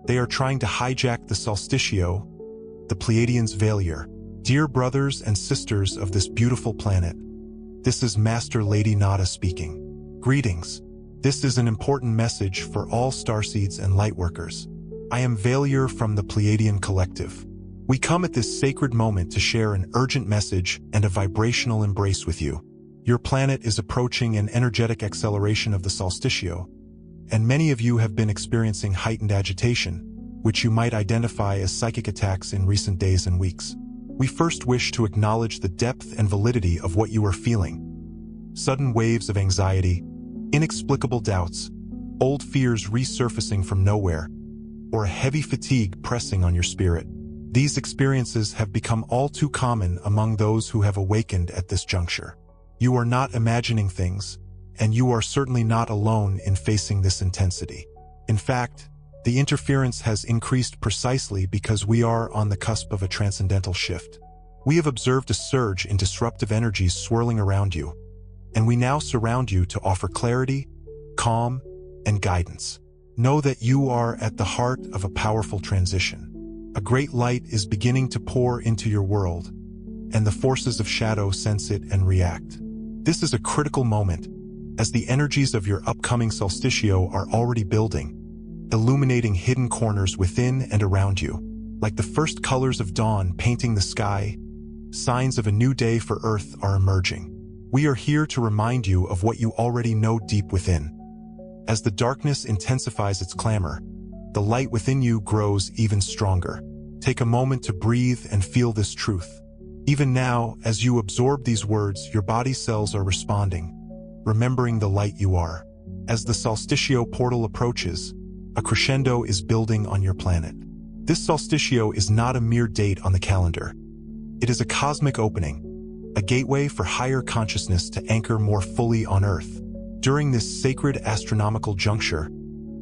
They are trying to hijack the Solsticio, the Pleiadians Valier. Dear brothers and sisters of this beautiful planet, this is Master Lady Nada speaking. Greetings. This is an important message for all starseeds and lightworkers. I am Valier from the Pleiadian Collective. We come at this sacred moment to share an urgent message and a vibrational embrace with you. Your planet is approaching an energetic acceleration of the Solsticio, and many of you have been experiencing heightened agitation, which you might identify as psychic attacks in recent days and weeks. We first wish to acknowledge the depth and validity of what you are feeling. Sudden waves of anxiety, inexplicable doubts, old fears resurfacing from nowhere, or a heavy fatigue pressing on your spirit. These experiences have become all too common among those who have awakened at this juncture. You are not imagining things, and you are certainly not alone in facing this intensity. In fact, the interference has increased precisely because we are on the cusp of a transcendental shift. We have observed a surge in disruptive energies swirling around you, and we now surround you to offer clarity, calm, and guidance. Know that you are at the heart of a powerful transition. A great light is beginning to pour into your world, and the forces of shadow sense it and react. This is a critical moment, as the energies of your upcoming Solsticio are already building, illuminating hidden corners within and around you. Like the first colors of dawn painting the sky, signs of a new day for Earth are emerging. We are here to remind you of what you already know deep within. As the darkness intensifies its clamor, the light within you grows even stronger. Take a moment to breathe and feel this truth. Even now, as you absorb these words, your body cells are responding, remembering the light you are. As the Solsticio portal approaches, a crescendo is building on your planet. This Solsticio is not a mere date on the calendar. It is a cosmic opening, a gateway for higher consciousness to anchor more fully on Earth. During this sacred astronomical juncture,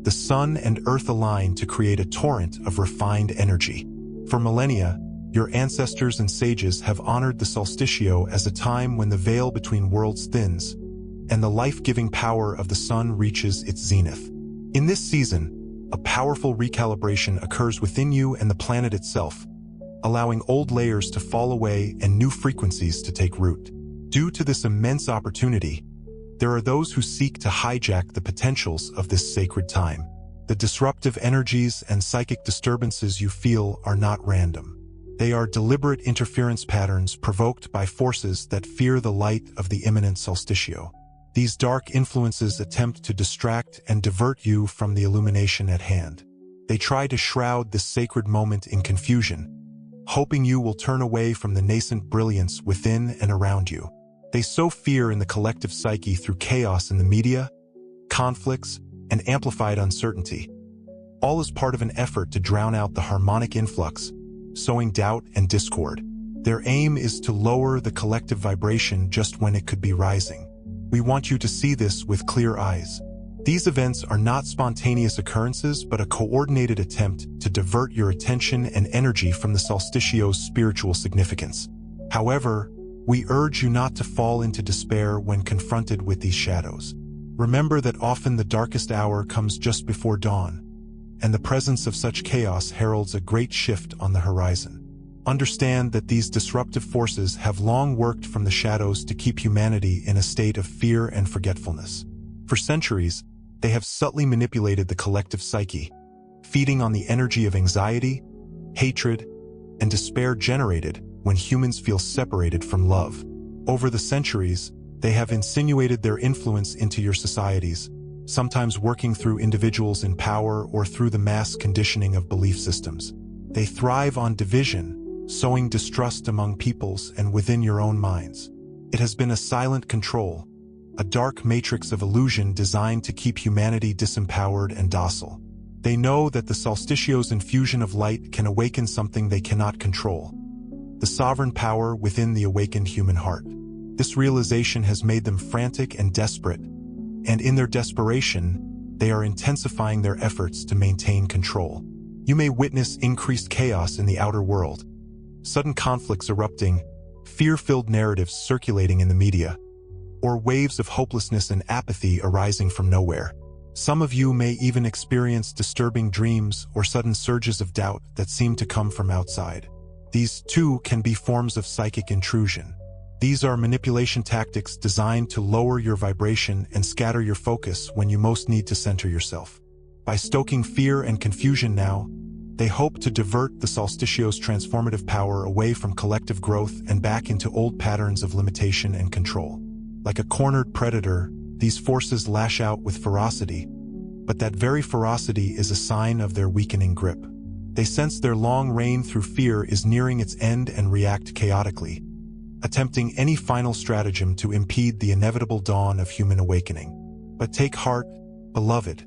the Sun and Earth align to create a torrent of refined energy. For millennia, your ancestors and sages have honored the Solsticio as a time when the veil between worlds thins and the life-giving power of the Sun reaches its zenith. In this season, a powerful recalibration occurs within you and the planet itself, allowing old layers to fall away and new frequencies to take root. Due to this immense opportunity, there are those who seek to hijack the potentials of this sacred time. The disruptive energies and psychic disturbances you feel are not random. They are deliberate interference patterns provoked by forces that fear the light of the imminent Solsticio. These dark influences attempt to distract and divert you from the illumination at hand. They try to shroud this sacred moment in confusion, hoping you will turn away from the nascent brilliance within and around you. They sow fear in the collective psyche through chaos in the media, conflicts, and amplified uncertainty. All is part of an effort to drown out the harmonic influx, sowing doubt and discord. Their aim is to lower the collective vibration just when it could be rising. We want you to see this with clear eyes. These events are not spontaneous occurrences, but a coordinated attempt to divert your attention and energy from the Solsticio's spiritual significance. However, we urge you not to fall into despair when confronted with these shadows. Remember that often the darkest hour comes just before dawn, and the presence of such chaos heralds a great shift on the horizon. Understand that these disruptive forces have long worked from the shadows to keep humanity in a state of fear and forgetfulness. For centuries, they have subtly manipulated the collective psyche, feeding on the energy of anxiety, hatred, and despair generated when humans feel separated from love. Over the centuries, they have insinuated their influence into your societies, sometimes working through individuals in power or through the mass conditioning of belief systems. They thrive on division, sowing distrust among peoples and within your own minds. It has been a silent control, a dark matrix of illusion designed to keep humanity disempowered and docile. They know that the Solsticio's infusion of light can awaken something they cannot control, the sovereign power within the awakened human heart. This realization has made them frantic and desperate, and in their desperation, they are intensifying their efforts to maintain control. You may witness increased chaos in the outer world, sudden conflicts erupting, fear-filled narratives circulating in the media, or waves of hopelessness and apathy arising from nowhere. Some of you may even experience disturbing dreams or sudden surges of doubt that seem to come from outside. These, too, can be forms of psychic intrusion. These are manipulation tactics designed to lower your vibration and scatter your focus when you most need to center yourself. By stoking fear and confusion now, they hope to divert the Solsticio's transformative power away from collective growth and back into old patterns of limitation and control. Like a cornered predator, these forces lash out with ferocity, but that very ferocity is a sign of their weakening grip. They sense their long reign through fear is nearing its end and react chaotically, attempting any final stratagem to impede the inevitable dawn of human awakening. But take heart, beloved,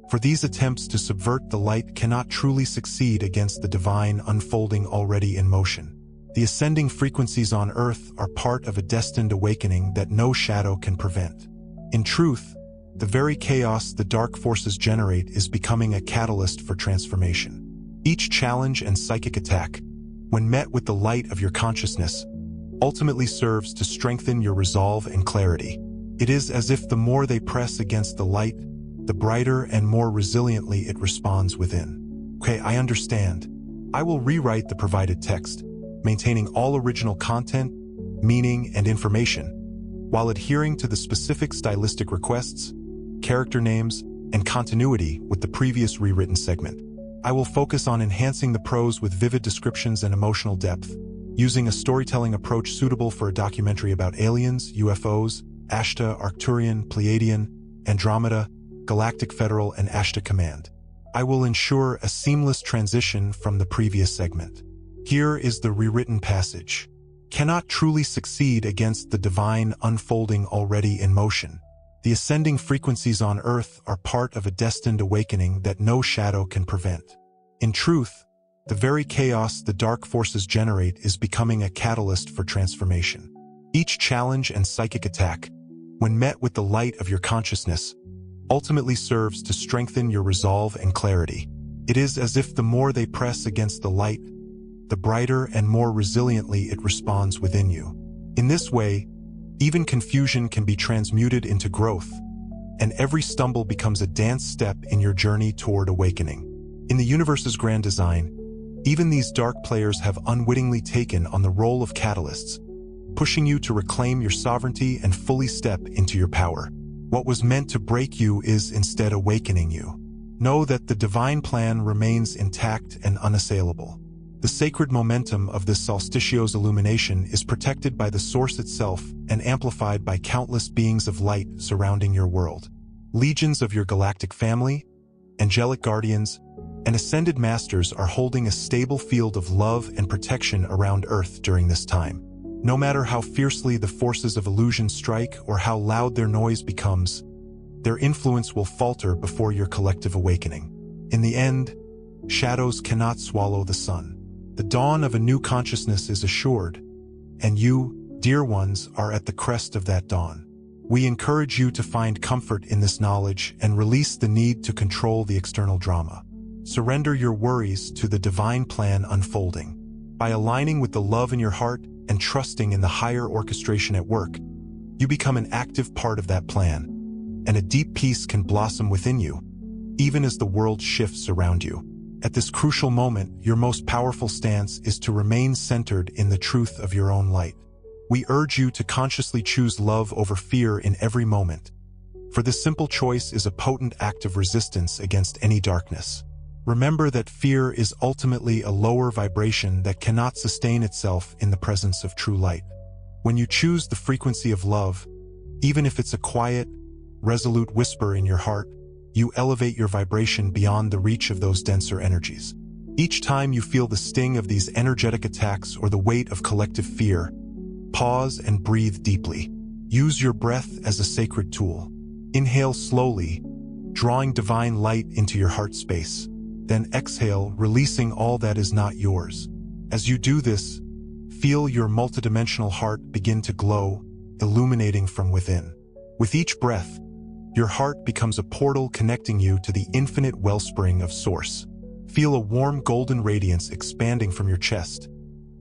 for these attempts to subvert the light cannot truly succeed against the divine unfolding already in motion. The ascending frequencies on Earth are part of a destined awakening that no shadow can prevent. In truth, the very chaos the dark forces generate is becoming a catalyst for transformation. Each challenge and psychic attack, when met with the light of your consciousness, ultimately serves to strengthen your resolve and clarity. It is as if the more they press against the light, the brighter and more resiliently it responds within. Okay, I understand. I will rewrite the provided text, maintaining all original content, meaning, and information, while adhering to the specific stylistic requests, character names, and continuity with the previous rewritten segment. I will focus on enhancing the prose with vivid descriptions and emotional depth, using a storytelling approach suitable for a documentary about aliens, UFOs, Ashtar, Arcturian, Pleiadian, Andromeda, Galactic Federal, and Ashtar Command. I will ensure a seamless transition from the previous segment. Here is the rewritten passage. Cannot truly succeed against the divine unfolding already in motion. The ascending frequencies on Earth are part of a destined awakening that no shadow can prevent. In truth, the very chaos the dark forces generate is becoming a catalyst for transformation. Each challenge and psychic attack, when met with the light of your consciousness, ultimately serves to strengthen your resolve and clarity. It is as if the more they press against the light, the brighter and more resiliently it responds within you. In this way, even confusion can be transmuted into growth, and every stumble becomes a dance step in your journey toward awakening. In the universe's grand design, even these dark players have unwittingly taken on the role of catalysts, pushing you to reclaim your sovereignty and fully step into your power. What was meant to break you is instead awakening you. Know that the divine plan remains intact and unassailable. The sacred momentum of this Solsticio's illumination is protected by the source itself and amplified by countless beings of light surrounding your world. Legions of your galactic family, angelic guardians, and ascended masters are holding a stable field of love and protection around Earth during this time. No matter how fiercely the forces of illusion strike or how loud their noise becomes, their influence will falter before your collective awakening. In the end, shadows cannot swallow the sun. The dawn of a new consciousness is assured, and you, dear ones, are at the crest of that dawn. We encourage you to find comfort in this knowledge and release the need to control the external drama. Surrender your worries to the divine plan unfolding. By aligning with the love in your heart and trusting in the higher orchestration at work, you become an active part of that plan, and a deep peace can blossom within you, even as the world shifts around you. At this crucial moment, your most powerful stance is to remain centered in the truth of your own light. We urge you to consciously choose love over fear in every moment, for this simple choice is a potent act of resistance against any darkness. Remember that fear is ultimately a lower vibration that cannot sustain itself in the presence of true light. When you choose the frequency of love, even if it's a quiet, resolute whisper in your heart, you elevate your vibration beyond the reach of those denser energies. Each time you feel the sting of these energetic attacks or the weight of collective fear, pause and breathe deeply. Use your breath as a sacred tool. Inhale slowly, drawing divine light into your heart space. Then exhale, releasing all that is not yours. As you do this, feel your multidimensional heart begin to glow, illuminating from within. With each breath, your heart becomes a portal connecting you to the infinite wellspring of Source. Feel a warm golden radiance expanding from your chest,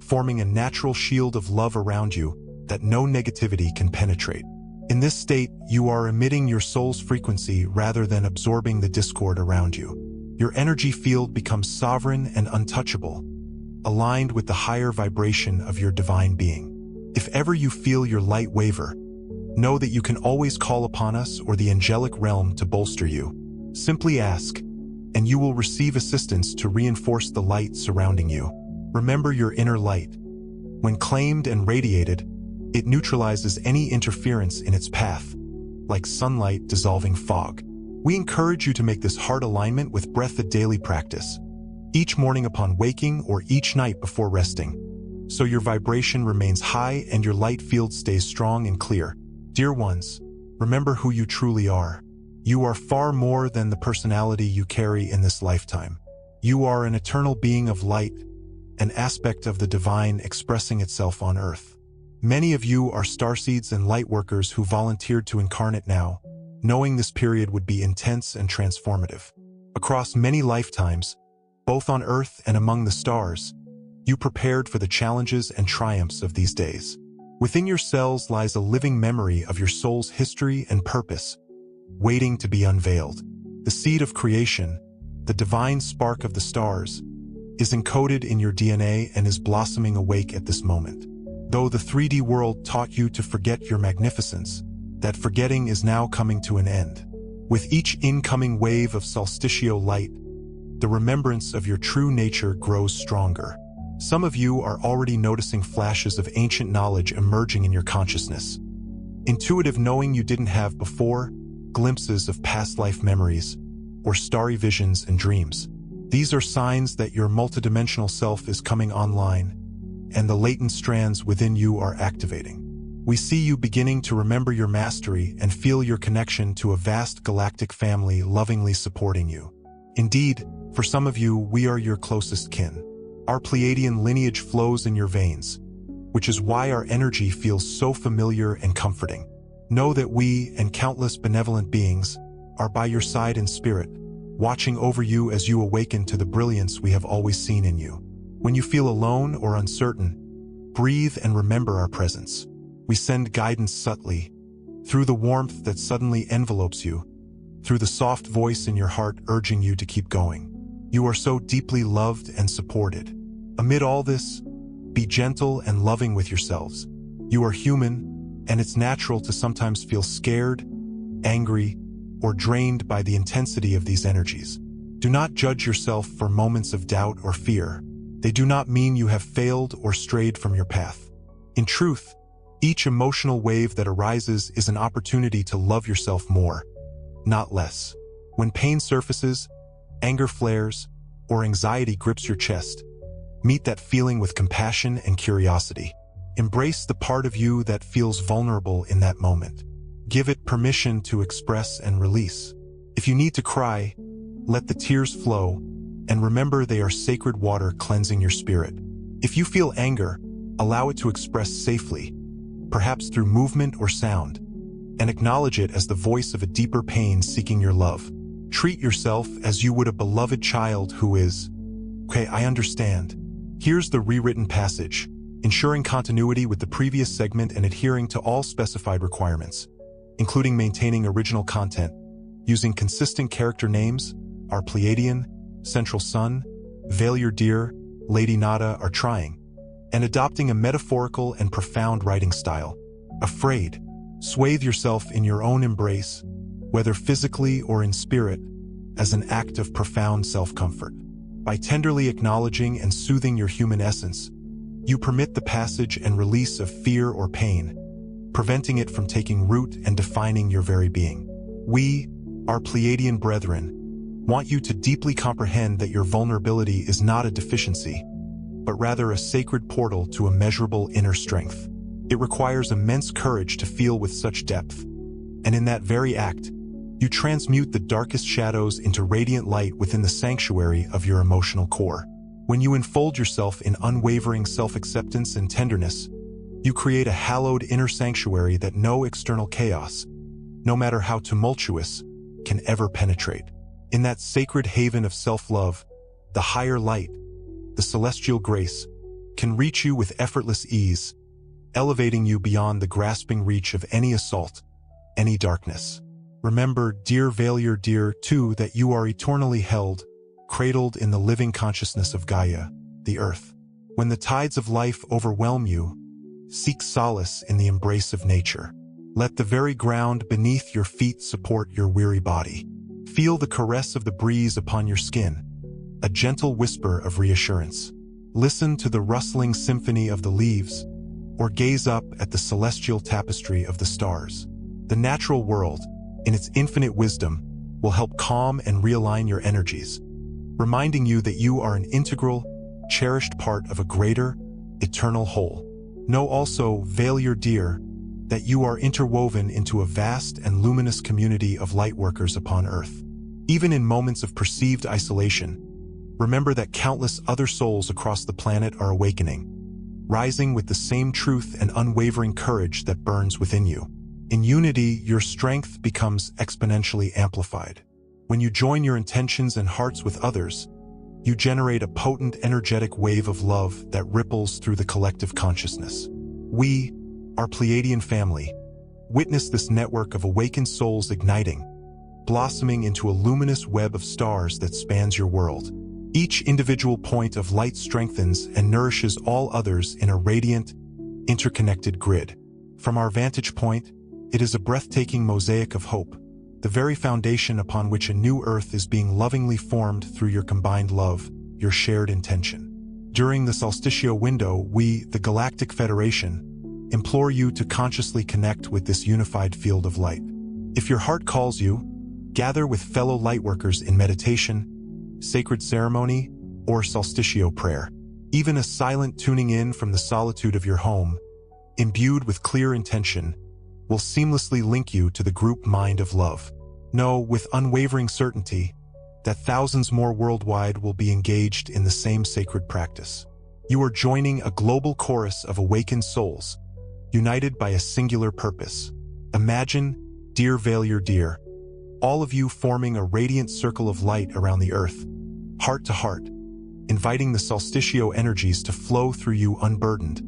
forming a natural shield of love around you that no negativity can penetrate. In this state, you are emitting your soul's frequency rather than absorbing the discord around you. Your energy field becomes sovereign and untouchable, aligned with the higher vibration of your divine being. If ever you feel your light waver, know that you can always call upon us or the angelic realm to bolster you. Simply ask, and you will receive assistance to reinforce the light surrounding you. Remember your inner light. When claimed and radiated, it neutralizes any interference in its path, like sunlight dissolving fog. We encourage you to make this heart alignment with breath a daily practice, each morning upon waking or each night before resting, so your vibration remains high and your light field stays strong and clear. Dear ones, remember who you truly are. You are far more than the personality you carry in this lifetime. You are an eternal being of light, an aspect of the divine expressing itself on earth. Many of you are starseeds and light workers who volunteered to incarnate now, knowing this period would be intense and transformative. Across many lifetimes, both on Earth and among the stars, you prepared for the challenges and triumphs of these days. Within your cells lies a living memory of your soul's history and purpose, waiting to be unveiled. The seed of creation, the divine spark of the stars, is encoded in your DNA and is blossoming awake at this moment. Though the 3D world taught you to forget your magnificence, that forgetting is now coming to an end. With each incoming wave of Solsticio light, the remembrance of your true nature grows stronger. Some of you are already noticing flashes of ancient knowledge emerging in your consciousness. Intuitive knowing you didn't have before, glimpses of past life memories, or starry visions and dreams. These are signs that your multidimensional self is coming online, and the latent strands within you are activating. We see you beginning to remember your mastery and feel your connection to a vast galactic family lovingly supporting you. Indeed, for some of you, we are your closest kin. Our Pleiadian lineage flows in your veins, which is why our energy feels so familiar and comforting. Know that we and countless benevolent beings are by your side in spirit, watching over you as you awaken to the brilliance we have always seen in you. When you feel alone or uncertain, breathe and remember our presence. We send guidance subtly, through the warmth that suddenly envelopes you, through the soft voice in your heart urging you to keep going. You are so deeply loved and supported. Amid all this, be gentle and loving with yourselves. You are human, and it's natural to sometimes feel scared, angry, or drained by the intensity of these energies. Do not judge yourself for moments of doubt or fear. They do not mean you have failed or strayed from your path. In truth, each emotional wave that arises is an opportunity to love yourself more, not less. When pain surfaces, anger flares, or anxiety grips your chest, meet that feeling with compassion and curiosity. Embrace the part of you that feels vulnerable in that moment. Give it permission to express and release. If you need to cry, let the tears flow, and remember they are sacred water cleansing your spirit. If you feel anger, allow it to express safely, perhaps through movement or sound, and acknowledge it as the voice of a deeper pain seeking your love. Treat yourself as you would a beloved child who is, "Okay, I understand." Here's the rewritten passage, ensuring continuity with the previous segment and adhering to all specified requirements, including maintaining original content, using consistent character names, our Pleiadian, Central Sun, Valier Deer, Lady Nada are trying, and adopting a metaphorical and profound writing style. Afraid, swathe yourself in your own embrace, whether physically or in spirit, as an act of profound self-comfort. By tenderly acknowledging and soothing your human essence, you permit the passage and release of fear or pain, preventing it from taking root and defining your very being. We, our Pleiadian brethren, want you to deeply comprehend that your vulnerability is not a deficiency, but rather a sacred portal to immeasurable inner strength. It requires immense courage to feel with such depth, and in that very act, you transmute the darkest shadows into radiant light within the sanctuary of your emotional core. When you enfold yourself in unwavering self-acceptance and tenderness, you create a hallowed inner sanctuary that no external chaos, no matter how tumultuous, can ever penetrate. In that sacred haven of self-love, the higher light, the celestial grace, can reach you with effortless ease, elevating you beyond the grasping reach of any assault. any darkness. Remember, dear Valier, dear, too, that you are eternally held, cradled in the living consciousness of Gaia, the earth. When the tides of life overwhelm you, seek solace in the embrace of nature. Let the very ground beneath your feet support your weary body. Feel the caress of the breeze upon your skin, a gentle whisper of reassurance. Listen to the rustling symphony of the leaves, or gaze up at the celestial tapestry of the stars. The natural world, in its infinite wisdom, will help calm and realign your energies, reminding you that you are an integral, cherished part of a greater, eternal whole. Know also, Valier dear, that you are interwoven into a vast and luminous community of lightworkers upon Earth. Even in moments of perceived isolation, remember that countless other souls across the planet are awakening, rising with the same truth and unwavering courage that burns within you. In unity, your strength becomes exponentially amplified. When you join your intentions and hearts with others, you generate a potent, energetic wave of love that ripples through the collective consciousness. We, our Pleiadian family, witness this network of awakened souls igniting, blossoming into a luminous web of stars that spans your world. Each individual point of light strengthens and nourishes all others in a radiant, interconnected grid. From our vantage point, it is a breathtaking mosaic of hope, the very foundation upon which a new Earth is being lovingly formed through your combined love, your shared intention. During the Solsticio window, we, the Galactic Federation, implore you to consciously connect with this unified field of light. If your heart calls you, gather with fellow lightworkers in meditation, sacred ceremony, or Solsticio prayer. Even a silent tuning in from the solitude of your home, imbued with clear intention, will seamlessly link you to the group mind of love. Know with unwavering certainty that thousands more worldwide will be engaged in the same sacred practice. You are joining a global chorus of awakened souls, united by a singular purpose. Imagine, dear Valier dear, all of you forming a radiant circle of light around the earth, heart to heart, inviting the Solsticio energies to flow through you unburdened,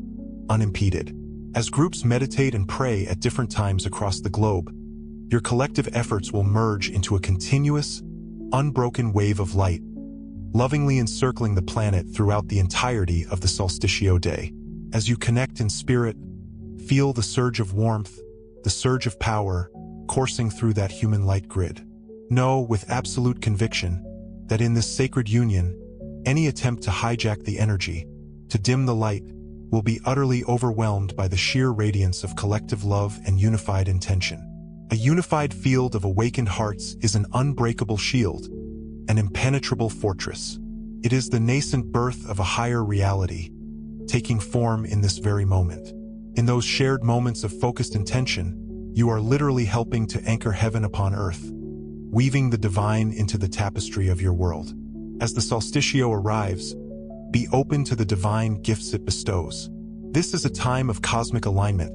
unimpeded. As groups meditate and pray at different times across the globe, your collective efforts will merge into a continuous, unbroken wave of light, lovingly encircling the planet throughout the entirety of the Solsticio day. As you connect in spirit, feel the surge of warmth, the surge of power, coursing through that human light grid. Know with absolute conviction that in this sacred union, any attempt to hijack the energy, to dim the light, will be utterly overwhelmed by the sheer radiance of collective love and unified intention. A unified field of awakened hearts is an unbreakable shield, an impenetrable fortress. It is the nascent birth of a higher reality, taking form in this very moment. In those shared moments of focused intention, you are literally helping to anchor heaven upon earth, weaving the divine into the tapestry of your world. As the Solsticio arrives, be open to the divine gifts it bestows. This is a time of cosmic alignment,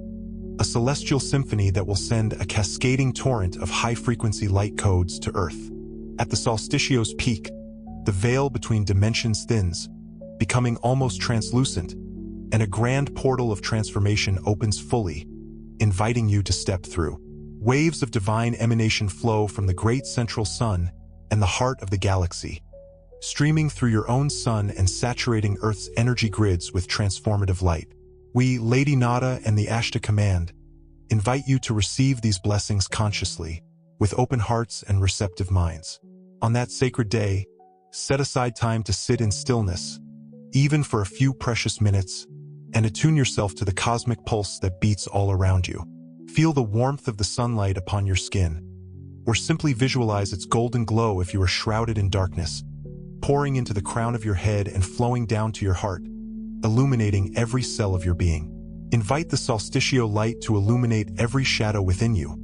a celestial symphony that will send a cascading torrent of high-frequency light codes to Earth. At the Solsticio's peak, the veil between dimensions thins, becoming almost translucent, and a grand portal of transformation opens fully, inviting you to step through. Waves of divine emanation flow from the great central sun and the heart of the galaxy, streaming through your own sun and saturating Earth's energy grids with transformative light. We, Lady Nada and the Ashtar Command, invite you to receive these blessings consciously, with open hearts and receptive minds. On that sacred day, set aside time to sit in stillness, even for a few precious minutes, and attune yourself to the cosmic pulse that beats all around you. Feel the warmth of the sunlight upon your skin, or simply visualize its golden glow if you are shrouded in darkness, pouring into the crown of your head and flowing down to your heart, illuminating every cell of your being. Invite the Solsticio light to illuminate every shadow within you,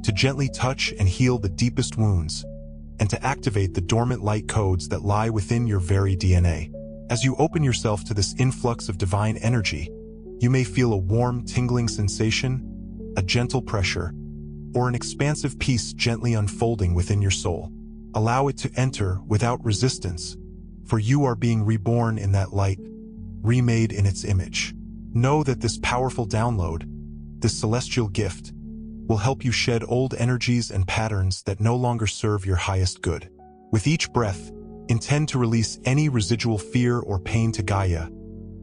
to gently touch and heal the deepest wounds, and to activate the dormant light codes that lie within your very DNA. As you open yourself to this influx of divine energy, you may feel a warm, tingling sensation, a gentle pressure, or an expansive peace gently unfolding within your soul. Allow it to enter without resistance, for you are being reborn in that light, remade in its image. Know that this powerful download, this celestial gift, will help you shed old energies and patterns that no longer serve your highest good. With each breath, intend to release any residual fear or pain to Gaia,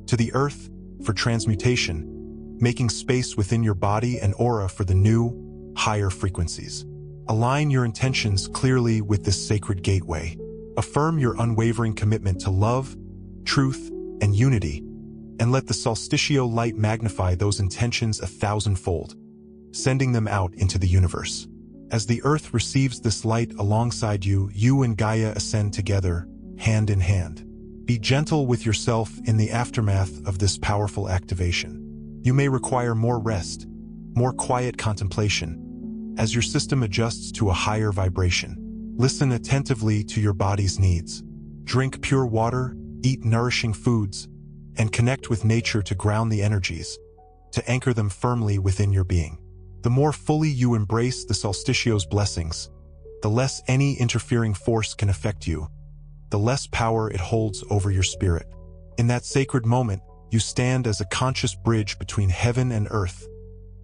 to the earth, for transmutation, making space within your body and aura for the new, higher frequencies. Align your intentions clearly with this sacred gateway. Affirm your unwavering commitment to love, truth, and unity, and let the Solsticio light magnify those intentions 1,000-fold, sending them out into the universe. As the Earth receives this light alongside you, you and Gaia ascend together, hand in hand. Be gentle with yourself in the aftermath of this powerful activation. You may require more rest, more quiet contemplation, as your system adjusts to a higher vibration. Listen attentively to your body's needs. Drink pure water, eat nourishing foods, and connect with nature to ground the energies, to anchor them firmly within your being. The more fully you embrace the Solsticio's blessings, the less any interfering force can affect you, the less power it holds over your spirit. In that sacred moment, you stand as a conscious bridge between heaven and earth,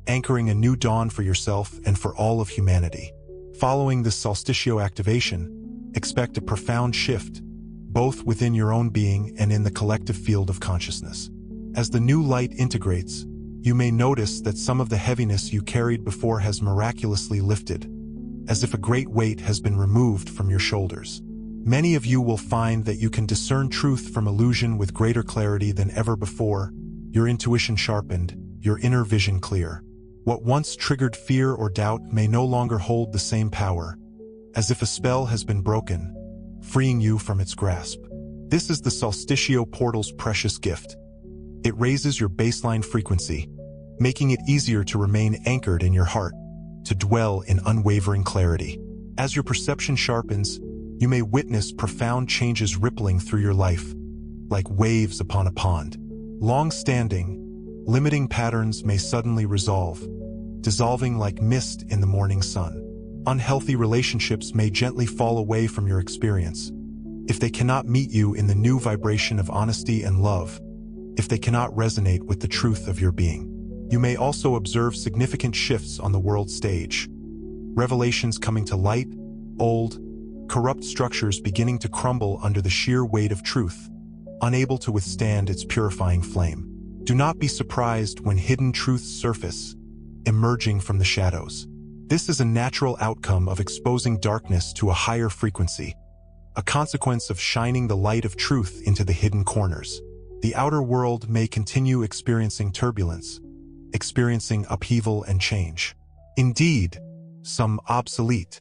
anchoring a new dawn for yourself and for all of humanity. Following this Solsticio activation, expect a profound shift, both within your own being and in the collective field of consciousness. As the new light integrates, you may notice that some of the heaviness you carried before has miraculously lifted, as if a great weight has been removed from your shoulders. Many of you will find that you can discern truth from illusion with greater clarity than ever before, your intuition sharpened, your inner vision clear. What once triggered fear or doubt may no longer hold the same power, as if a spell has been broken, freeing you from its grasp. This is the Solsticio portal's precious gift. It raises your baseline frequency, making it easier to remain anchored in your heart, to dwell in unwavering clarity. As your perception sharpens, you may witness profound changes rippling through your life, like waves upon a pond. Long-standing, limiting patterns may suddenly resolve, dissolving like mist in the morning sun. Unhealthy relationships may gently fall away from your experience, if they cannot meet you in the new vibration of honesty and love, if they cannot resonate with the truth of your being. You may also observe significant shifts on the world stage, revelations coming to light, old, corrupt structures beginning to crumble under the sheer weight of truth, unable to withstand its purifying flame. Do not be surprised when hidden truths surface, emerging from the shadows. This is a natural outcome of exposing darkness to a higher frequency, a consequence of shining the light of truth into the hidden corners. The outer world may continue experiencing turbulence, experiencing upheaval and change. Indeed, some obsolete.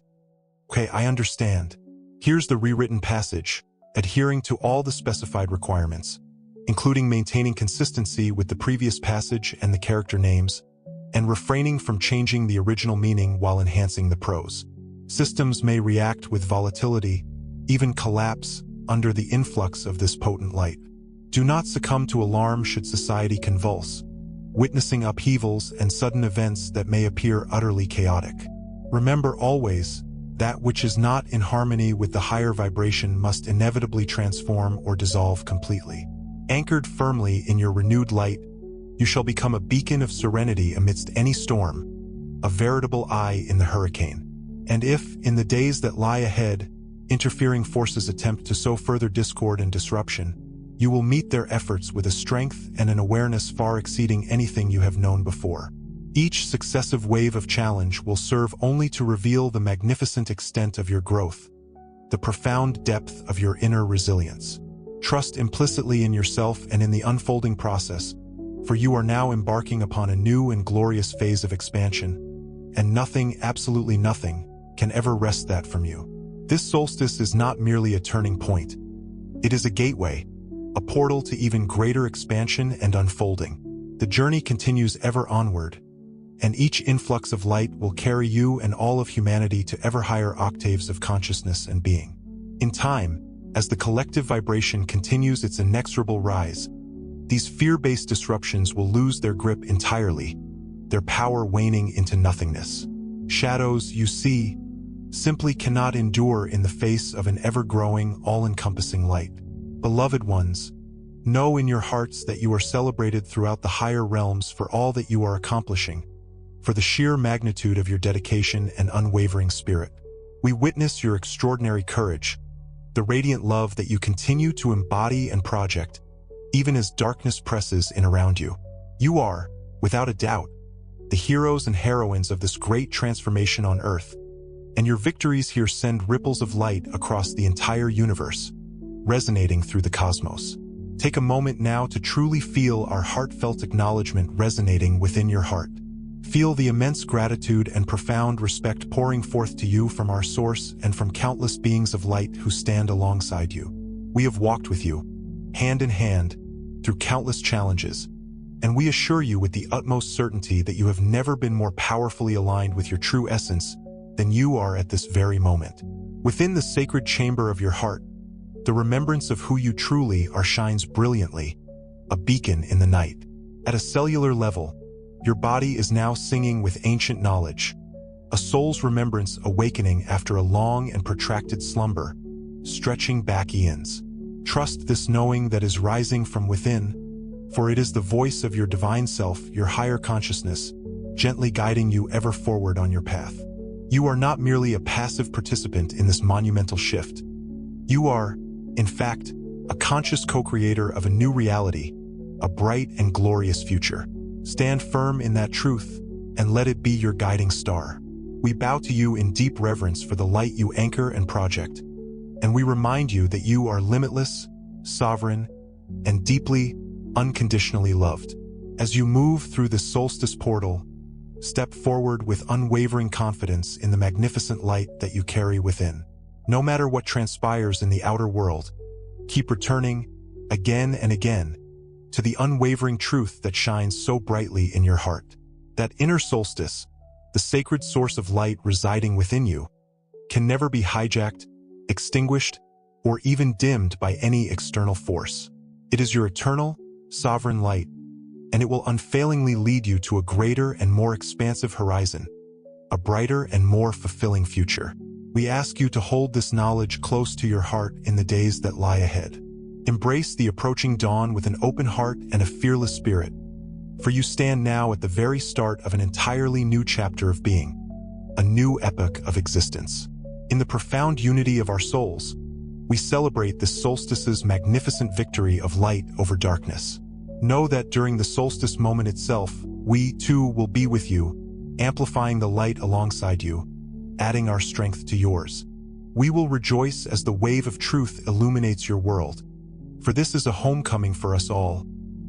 Okay, I understand. Here's the rewritten passage, adhering to all the specified requirements, including maintaining consistency with the previous passage and the character names, and refraining from changing the original meaning while enhancing the prose. Systems may react with volatility, even collapse, under the influx of this potent light. Do not succumb to alarm should society convulse, witnessing upheavals and sudden events that may appear utterly chaotic. Remember always, that which is not in harmony with the higher vibration must inevitably transform or dissolve completely. Anchored firmly in your renewed light, you shall become a beacon of serenity amidst any storm, a veritable eye in the hurricane. And if, in the days that lie ahead, interfering forces attempt to sow further discord and disruption, you will meet their efforts with a strength and an awareness far exceeding anything you have known before. Each successive wave of challenge will serve only to reveal the magnificent extent of your growth, the profound depth of your inner resilience. Trust implicitly in yourself and in the unfolding process, for you are now embarking upon a new and glorious phase of expansion, and nothing, absolutely nothing, can ever wrest that from you. This solstice is not merely a turning point. It is a gateway, a portal to even greater expansion and unfolding. The journey continues ever onward, and each influx of light will carry you and all of humanity to ever higher octaves of consciousness and being. In time, as the collective vibration continues its inexorable rise, these fear-based disruptions will lose their grip entirely, their power waning into nothingness. Shadows, you see, simply cannot endure in the face of an ever-growing, all-encompassing light. Beloved ones, know in your hearts that you are celebrated throughout the higher realms for all that you are accomplishing, for the sheer magnitude of your dedication and unwavering spirit. We witness your extraordinary courage, the radiant love that you continue to embody and project, even as darkness presses in around you. You are, without a doubt, the heroes and heroines of this great transformation on Earth, and your victories here send ripples of light across the entire universe, resonating through the cosmos. Take a moment now to truly feel our heartfelt acknowledgement resonating within your heart. Feel the immense gratitude and profound respect pouring forth to you from our source and from countless beings of light who stand alongside you. We have walked with you, hand in hand, through countless challenges, and we assure you with the utmost certainty that you have never been more powerfully aligned with your true essence than you are at this very moment. Within the sacred chamber of your heart, the remembrance of who you truly are shines brilliantly, a beacon in the night. At a cellular level, your body is now singing with ancient knowledge, a soul's remembrance awakening after a long and protracted slumber, stretching back eons. Trust this knowing that is rising from within, for it is the voice of your divine self, your higher consciousness, gently guiding you ever forward on your path. You are not merely a passive participant in this monumental shift. You are, in fact, a conscious co-creator of a new reality, a bright and glorious future. Stand firm in that truth and let it be your guiding star. We bow to you in deep reverence for the light you anchor and project, and we remind you that you are limitless, sovereign, and deeply, unconditionally loved. As you move through the solstice portal, step forward with unwavering confidence in the magnificent light that you carry within. No matter what transpires in the outer world, keep returning, again and again, to the unwavering truth that shines so brightly in your heart. That inner solstice, the sacred source of light residing within you, can never be hijacked, extinguished, or even dimmed by any external force. It is your eternal, sovereign light, and it will unfailingly lead you to a greater and more expansive horizon, a brighter and more fulfilling future. We ask you to hold this knowledge close to your heart in the days that lie ahead. Embrace the approaching dawn with an open heart and a fearless spirit, for you stand now at the very start of an entirely new chapter of being, a new epoch of existence. In the profound unity of our souls, we celebrate this solstice's magnificent victory of light over darkness. Know that during the solstice moment itself, we, too, will be with you, amplifying the light alongside you, adding our strength to yours. We will rejoice as the wave of truth illuminates your world, for this is a homecoming for us all,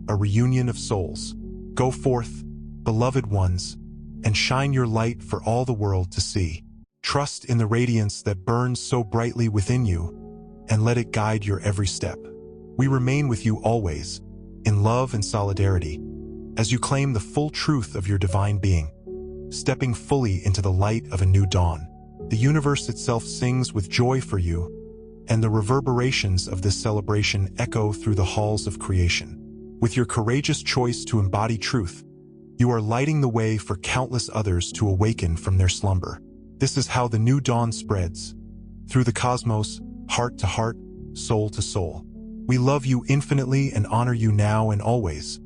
a reunion of souls. Go forth, beloved ones, and shine your light for all the world to see. Trust in the radiance that burns so brightly within you, and let it guide your every step. We remain with you always, in love and solidarity, as you claim the full truth of your divine being, stepping fully into the light of a new dawn. The universe itself sings with joy for you, and the reverberations of this celebration echo through the halls of creation. With your courageous choice to embody truth, you are lighting the way for countless others to awaken from their slumber. This is how the new dawn spreads, through the cosmos, heart to heart, soul to soul. We love you infinitely and honor you now and always,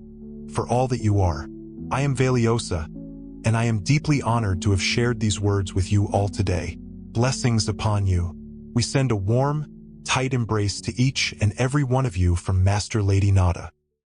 for all that you are. I am Valiosa, and I am deeply honored to have shared these words with you all today. Blessings upon you. We send a warm, tight embrace to each and every one of you from Master Lady Nada.